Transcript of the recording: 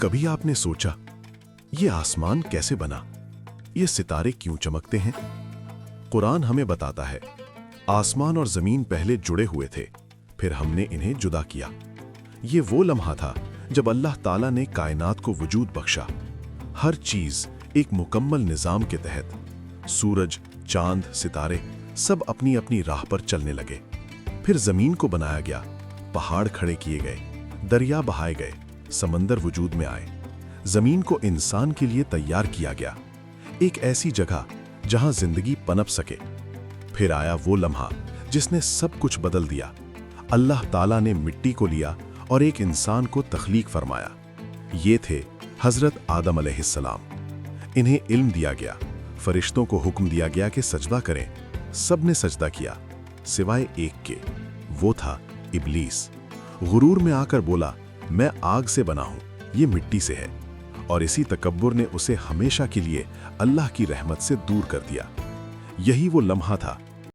کبھی آپ نے سوچا یہ آسمان کیسے بنا؟ یہ ستارے کیوں چمکتے ہیں؟ قرآن ہمیں بتاتا ہے آسمان اور زمین پہلے جڑے ہوئے تھے، پھر ہم نے انہیں جدا کیا۔ یہ وہ لمحہ تھا جب اللہ تعالیٰ نے کائنات کو وجود بخشا، ہر چیز ایک مکمل نظام کے تحت۔ سورج، چاند، ستارے سب اپنی اپنی راہ پر چلنے لگے۔ پھر زمین کو بنایا گیا، پہاڑ کھڑے کیے گئے، دریا بہائے گئے، سمندر وجود میں آئے۔ زمین کو انسان کے لیے تیار کیا گیا، ایک ایسی جگہ جہاں زندگی پنپ سکے۔ پھر آیا وہ لمحہ جس نے سب کچھ بدل دیا۔ اللہ تعالیٰ نے مٹی کو لیا اور ایک انسان کو تخلیق فرمایا۔ یہ تھے حضرت آدم علیہ السلام۔ انہیں علم دیا گیا، فرشتوں کو حکم دیا گیا کہ سجدہ کریں۔ سب نے سجدہ کیا سوائے ایک کے، وہ تھا ابلیس۔ غرور میں آ کر بولا میں آگ سے بنا ہوں، یہ مٹی سے ہے، اور اسی تکبر نے اسے ہمیشہ کے لیے اللہ کی رحمت سے دور کر دیا۔ یہی وہ لمحہ تھا